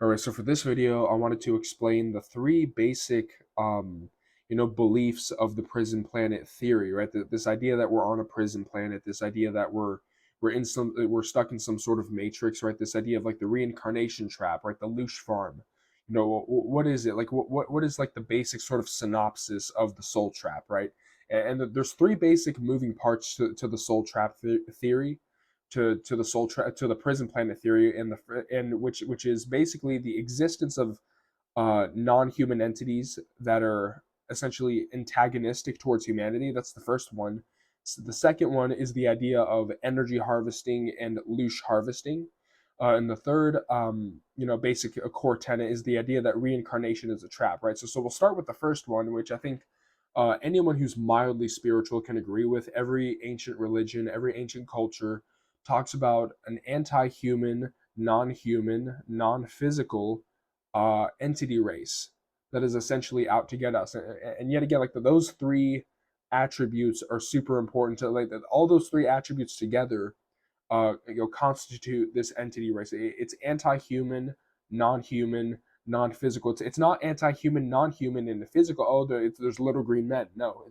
All right, so for this video, I wanted to explain the three basic, beliefs of the prison planet theory, right? This idea that we're on a prison planet, this idea that we're stuck in some sort of matrix, right? This idea of like the reincarnation trap, right? The loosh farm. What is it like? What is like the basic sort of synopsis of the soul trap, right? And there's three basic moving parts to the soul trap theory to the to the prison planet theory and which is basically the existence of non-human entities that are essentially antagonistic towards humanity. That's the first one. So the second one is the idea of energy harvesting and loosh harvesting. And the third, basic core tenet is the idea that reincarnation is a trap, right? So we'll start with the first one, which I think anyone who's mildly spiritual can agree with. Every ancient religion, every ancient culture talks about an anti-human, non-human, non-physical entity race that is essentially out to get us. And yet again, like those three attributes are super important to like that. All those three attributes together, constitute this entity race. It's anti-human, non-human, non-physical. It's not anti-human, non-human, and the physical. Oh, there's little green men. No,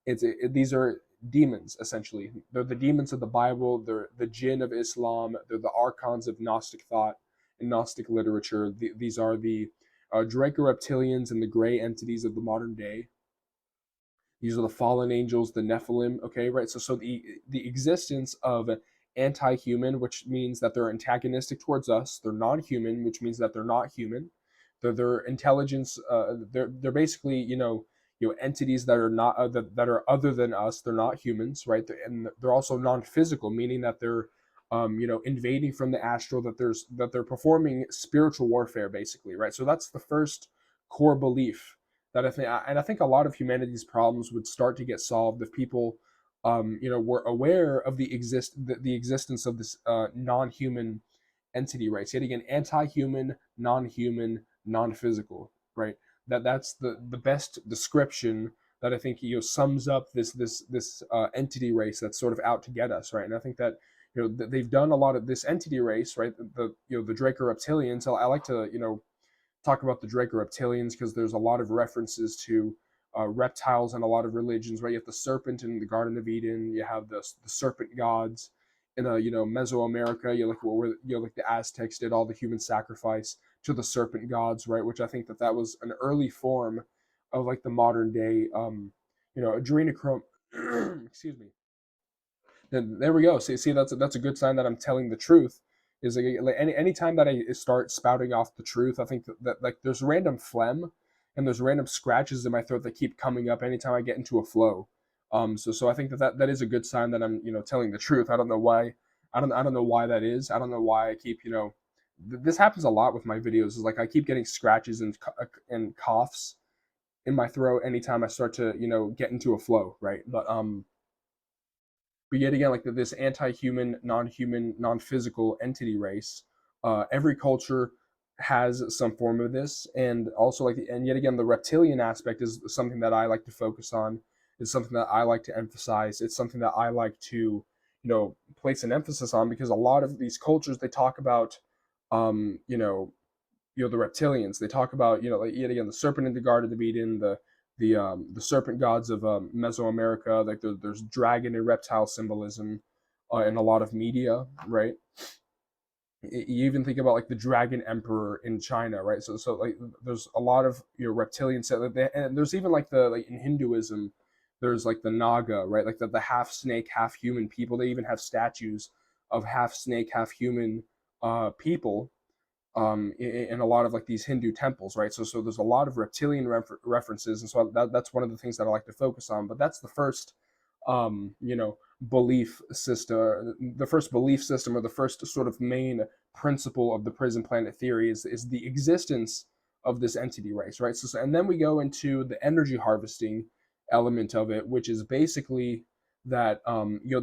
these are demons essentially. They're the demons of the Bible. They're the jinn of Islam. They're the archons of Gnostic thought and Gnostic literature. These are the Draco reptilians and the gray entities of the modern day. These are the fallen angels, the Nephilim. Okay, right. So the existence of anti-human, which means that they're antagonistic towards us. They're non-human, which means that they're not human. Their intelligence. They're basically entities that are not that are other than us. They're not humans, right? And they're also non-physical, meaning that they're invading from the astral. That they're performing spiritual warfare, basically, right? So that's the first core belief that I think a lot of humanity's problems would start to get solved if people, were aware of the existence of this non-human entity race. Yet again, anti-human, non-human, non-physical, right? That's the best description that I think sums up this entity race that's sort of out to get us, right? And I think that they've done a lot of this entity race, right? The Draco reptilians. So I like to talk about the Draco reptilians because there's a lot of references to reptiles in a lot of religions, right? You have the serpent in the Garden of Eden. You have the serpent gods in Mesoamerica. Like the Aztecs did all the human sacrifice to the serpent gods, right? Which I think that was an early form of like the modern day, adrenochrome. Excuse me. Then there we go. See, that's a good sign that I'm telling the truth. Is like any time that I start spouting off the truth, I think that like there's random phlegm and there's random scratches in my throat that keep coming up anytime I get into a flow. So I think that is a good sign that I'm telling the truth. I don't know why. I don't know why that is. I don't know why I keep this happens a lot with my videos. Is like I keep getting scratches and coughs in my throat anytime I start to get into a flow, right? But yet again, like this anti-human, non-human, non-physical entity race, every culture has some form of this, and also and yet again, the reptilian aspect is something that I like to focus on. It's something that I like to emphasize. It's something that I like to, place an emphasis on because a lot of these cultures they talk about, um, you know, the reptilians. They talk about like yet again the serpent in the Garden of Eden, the serpent gods of Mesoamerica. Like there's dragon and reptile symbolism in a lot of media, right? You even think about like the dragon emperor in China, right? So like there's a lot of reptilian set, and there's even like in Hinduism, there's like the Naga, right? Like the half snake, half human people. They even have statues of half snake, half human people in a lot of like these Hindu temples, right? So there's a lot of reptilian references, and so that's one of the things that I like to focus on. But that's the first, belief system. The first belief system, or the first sort of main principle of the prison planet theory, is the existence of this entity race, right? And then we go into the energy harvesting element of it, which is basically that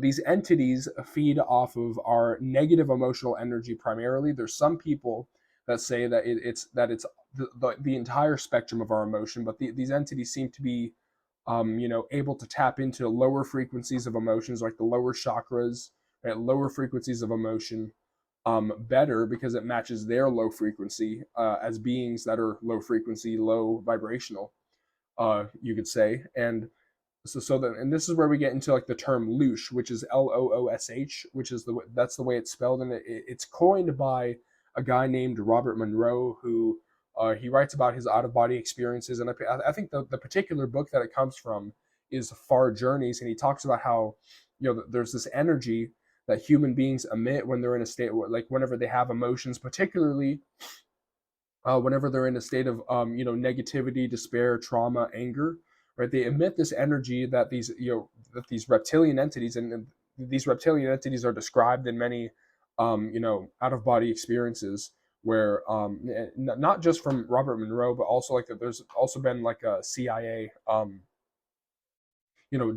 these entities feed off of our negative emotional energy primarily. There's some people that say that it's the entire spectrum of our emotion, but these entities seem to be able to tap into lower frequencies of emotions, like the lower chakras, right? Lower frequencies of emotion, better because it matches their low frequency as beings that are low frequency, low vibrational, you could say. And and this is where we get into like the term loosh, which is Loosh, which is that's the way it's spelled, and it's coined by a guy named Robert Monroe, who he writes about his out of body experiences, and I think the particular book that it comes from is Far Journeys, and he talks about how there's this energy that human beings emit when they're in a state like whenever they have emotions, particularly whenever they're in a state of negativity, despair, trauma, anger, right? They emit this energy that these reptilian entities, and these reptilian entities are described in many out of body experiences where not just from Robert Monroe, but also like there's also been like a CIA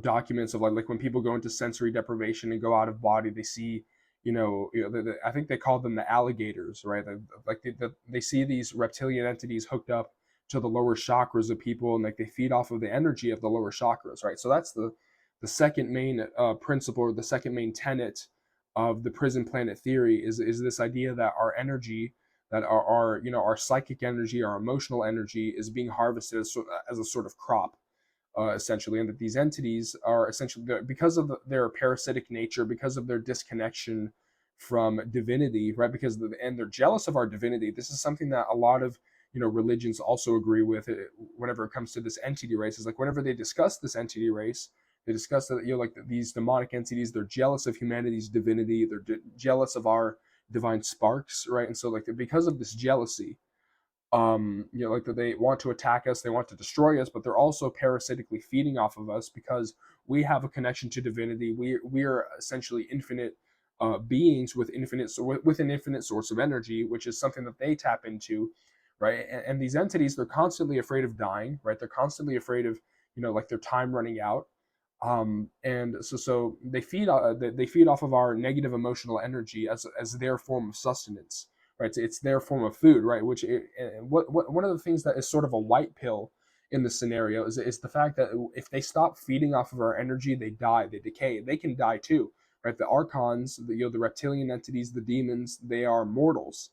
documents of like when people go into sensory deprivation and go out of body, they see I think they call them the alligators, right? They see these reptilian entities hooked up to the lower chakras of people, and like they feed off of the energy of the lower chakras, right? So that's the second main principle, or the second main tenet of the prison planet theory, is this idea that our energy, that our psychic energy, our emotional energy, is being harvested as a sort of crop, essentially, and that these entities are essentially, because of their parasitic nature, because of their disconnection from divinity, right? And they're jealous of our divinity. This is something that a lot of religions also agree with whenever it comes to this entity race. Is like whenever they discuss this entity race, they discuss that like these demonic entities, they're jealous of humanity's divinity. They're jealous of our divine sparks, right? And so like because of this jealousy, like that they want to attack us, they want to destroy us, but they're also parasitically feeding off of us because we have a connection to divinity. We are essentially infinite beings with with an infinite source of energy, which is something that they tap into, right? And these entities, they're constantly afraid of dying, right? They're constantly afraid of like their time running out, and so they feed off of our negative emotional energy as their form of sustenance, right? It's their form of food, right? What one of the things that is sort of a white pill in this scenario is the fact that if they stop feeding off of our energy, they die, they decay, they can die too, right? The archons, the reptilian entities, the demons, they are mortals.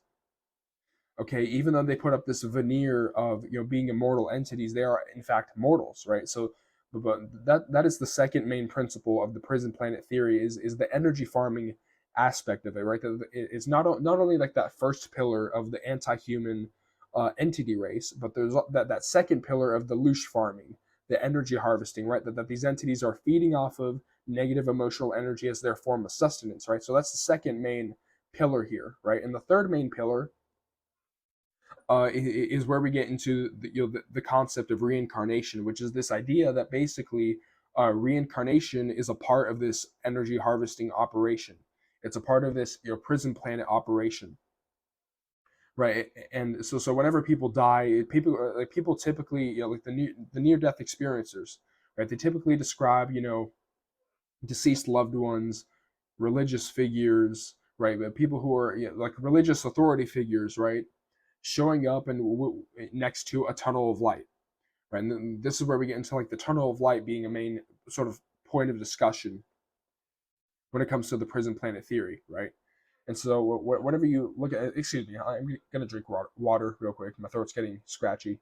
Okay, even though they put up this veneer of being immortal entities, they are in fact mortals, right? So but that is the second main principle of the prison planet theory, is the energy farming aspect of it, right? It's not only like that first pillar of the anti-human entity race, but there's that second pillar of the loosh farming, the energy harvesting, right? That these entities are feeding off of negative emotional energy as their form of sustenance, right? So that's the second main pillar here, right? And the third main pillar is where we get into the concept of reincarnation, which is this idea that basically reincarnation is a part of this energy harvesting operation. It's a part of this prison planet operation, right? And so whenever people die, people typically like the near death experiencers, right? They typically describe deceased loved ones, religious figures, right? But people who are like religious authority figures, right? Showing up and next to a tunnel of light, right? And then this is where we get into like the tunnel of light being a main sort of point of discussion when it comes to the prison planet theory, right? And so whenever you look at, excuse me, I'm gonna drink water real quick. My throat's getting scratchy,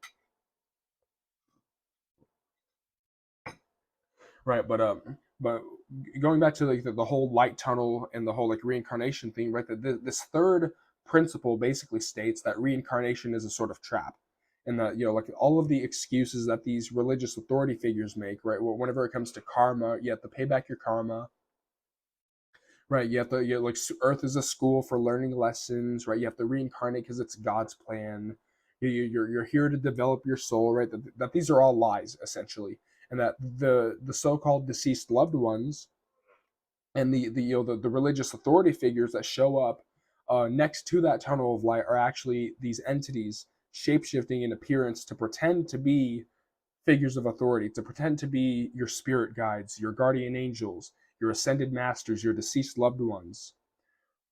right? But going back to like the whole light tunnel and the whole like reincarnation thing, right? That this third principle basically states that reincarnation is a sort of trap, and that like all of the excuses that these religious authority figures make, right? Whenever it comes to karma, you have to pay back your karma, right? Like Earth is a school for learning lessons, right? You have to reincarnate because it's God's plan. You're here to develop your soul, right? That these are all lies essentially, and that the so-called deceased loved ones and the religious authority figures that show up next to that tunnel of light are actually these entities shapeshifting in appearance to pretend to be figures of authority, to pretend to be your spirit guides, your guardian angels, your ascended masters, your deceased loved ones.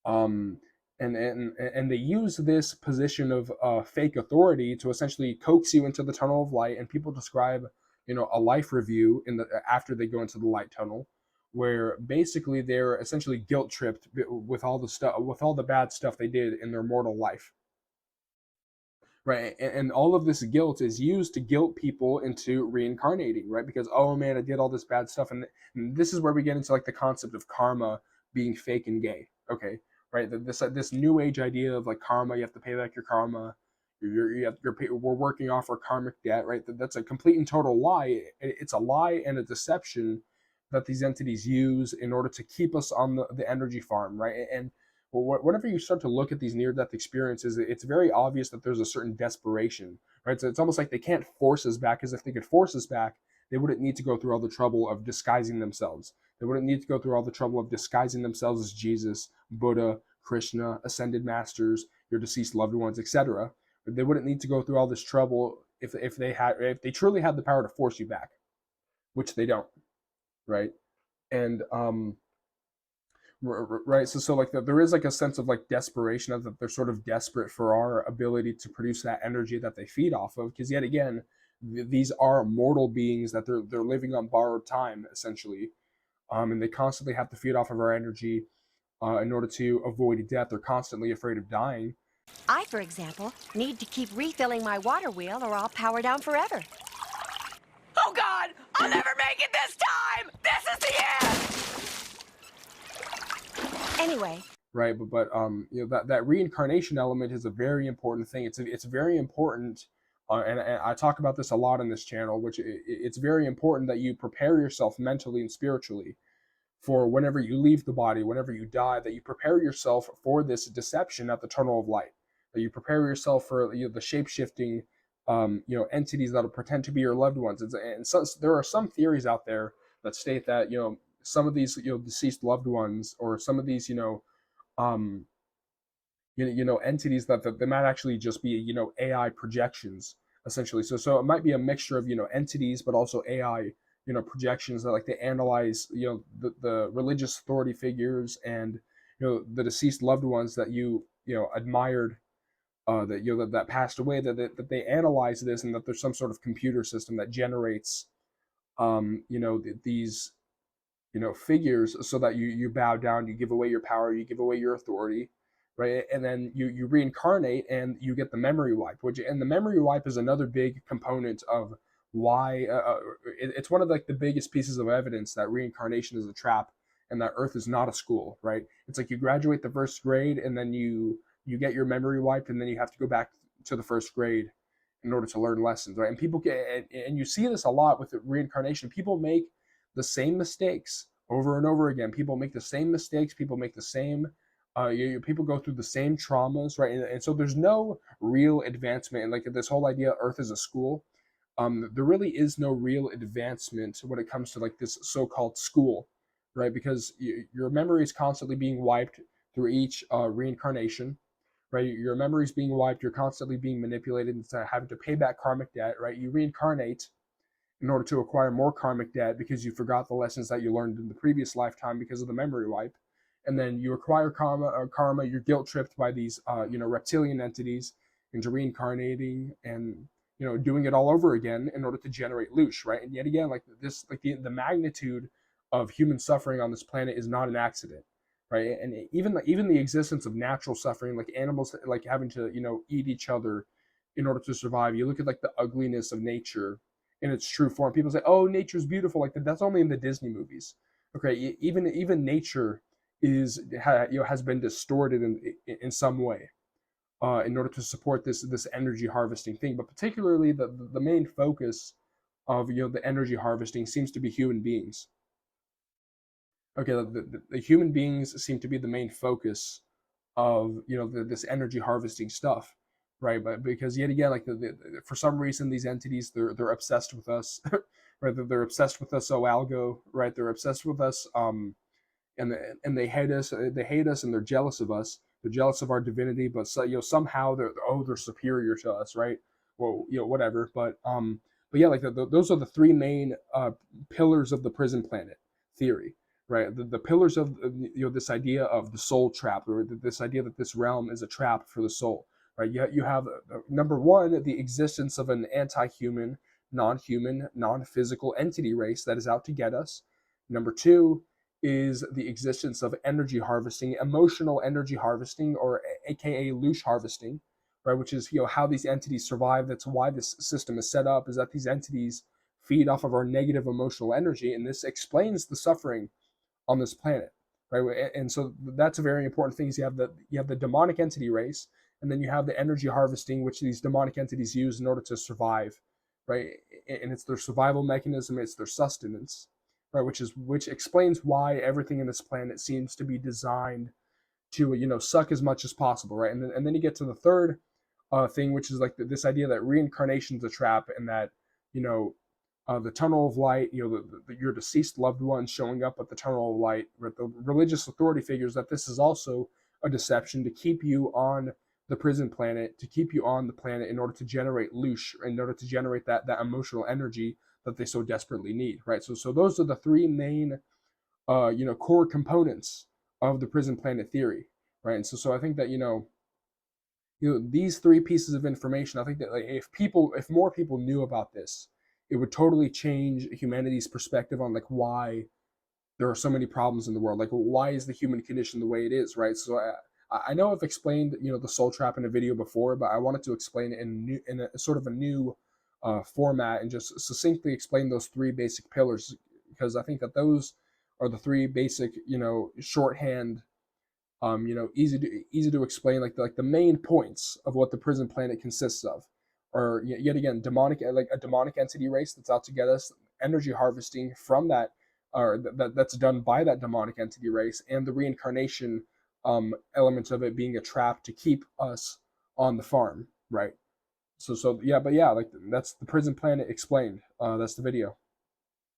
Um, and they use this position of fake authority to essentially coax you into the tunnel of light. And people describe a life review in the after they go into the light tunnel, where basically they're essentially guilt tripped with all the stuff, with all the bad stuff they did in their mortal life, right? And all of this guilt is used to guilt people into reincarnating, right? Because, oh man, I did all this bad stuff. And this is where we get into like the concept of karma being fake and gay. Okay, right? This new age idea of like karma, you have to pay back your karma. We're working off our karmic debt, right? That's a complete and total lie. It's a lie and a deception that these entities use in order to keep us on the energy farm, right? And whenever you start to look at these near-death experiences, it's very obvious that there's a certain desperation, right? So it's almost like they can't force us back, because if they could force us back, they wouldn't need to go through all the trouble of disguising themselves. They wouldn't need to go through all the trouble of disguising themselves as Jesus, Buddha, Krishna, ascended masters, your deceased loved ones, etc. But they wouldn't need to go through all this trouble if they truly had the power to force you back, which they don't, right? And right, so like there is like a sense of like desperation, of that they're sort of desperate for our ability to produce that energy that they feed off of, because yet again, these are mortal beings that they're living on borrowed time essentially, and they constantly have to feed off of our energy in order to avoid death. They're constantly afraid of dying. I, for example, need to keep refilling my water wheel or I'll power down forever. Oh God, I'll never make it this time! This is the end! Anyway. Right, but that reincarnation element is a very important thing. It's very important, and I talk about this a lot on this channel, which it's very important that you prepare yourself mentally and spiritually for whenever you leave the body, whenever you die, that you prepare yourself for this deception at the tunnel of light, that you prepare yourself for the shape shifting, entities that'll pretend to be your loved ones. And so there are some theories out there that state that some of these deceased loved ones, or some of these um, entities that they might actually just be AI projections essentially. So it might be a mixture of entities, but also AI projections that like they analyze the religious authority figures and the deceased loved ones that admired, that passed away, that they analyze this, and that there's some sort of computer system that generates these figures, so that you bow down, you give away your power, you give away your authority, right? And then you reincarnate and you get the memory wipe, and the memory wipe is another big component of why it's one of like the biggest pieces of evidence that reincarnation is a trap, and that Earth is not a school, right? It's like you graduate the first grade, and then you get your memory wiped, and then you have to go back to the first grade in order to learn lessons, right? And people get, and you see this a lot with reincarnation. People make the same mistakes over and over again. People make the same mistakes. People make the same. People go through the same traumas, right? And so there's no real advancement. And like this whole idea, Earth is a school. There really is no real advancement when it comes to like this so-called school, right? Because your memory is constantly being wiped through each reincarnation, right? Your memory is being wiped. You're constantly being manipulated into having to pay back karmic debt, right? You reincarnate in order to acquire more karmic debt because you forgot the lessons that you learned in the previous lifetime because of the memory wipe. And then you acquire karma, you're guilt tripped by these reptilian entities into reincarnating and doing it all over again in order to generate loosh, right? And yet again, like this, like the magnitude of human suffering on this planet is not an accident, right? And even the existence of natural suffering, like animals like having to eat each other in order to survive. You look at like the ugliness of nature in its true form. People say, "Oh, nature's beautiful." Like that's only in the Disney movies. Okay, even nature has been distorted in some way in order to support this energy harvesting thing. But particularly the main focus of the energy harvesting seems to be human beings. Okay, the human beings seem to be the main focus of this energy harvesting stuff, right? But because yet again, like for some reason, these entities they're obsessed with us, right? They're obsessed with us, so algo, right? They're obsessed with us, and they hate us. They hate us, and they're jealous of us. They're jealous of our divinity, but so, somehow they're superior to us, right? Well, whatever. But yeah, like those are the three main pillars of the prison planet theory, right? The pillars of this idea of the soul trap, or this idea that this realm is a trap for the soul, right? You have number one, the existence of an anti-human, non-human, non-physical entity race that is out to get us. Number two, is the existence of energy harvesting, emotional energy harvesting, or AKA loosh harvesting, right? Which is how these entities survive. That's why this system is set up. Is that these entities feed off of our negative emotional energy, and this explains the suffering on this planet, right? And so that's a very important thing. Is you have the demonic entity race, and then you have the energy harvesting, which these demonic entities use in order to survive, right? And it's their survival mechanism, it's their sustenance, right? Which explains why everything in this planet seems to be designed to suck as much as possible, right? And then you get to the third thing, which is like this idea that reincarnation is a trap, and that you know the tunnel of light, your deceased loved ones showing up at the tunnel of light, with the religious authority figures, that this is also a deception to keep you on the prison planet, to keep you on the planet in order to generate loosh, in order to generate that emotional energy that they so desperately need, right? So those are the three main core components of the prison planet theory, right? And so I think that these three pieces of information, I think that, like, if more people knew about this, it would totally change humanity's perspective on, like, why there are so many problems in the world. Like, why is the human condition the way it is, right? So I know I've explained the soul trap in a video before, but I wanted to explain it in a sort of a new format, and just succinctly explain those three basic pillars, because I think that those are the three basic shorthand, easy to explain, like the main points of what the prison planet consists of, or yet again, like a demonic entity race that's out to get us, energy harvesting from that, or that's done by that demonic entity race, and the reincarnation elements of it being a trap to keep us on the farm, right? So yeah, but yeah, like, that's the prison planet explained. That's the video.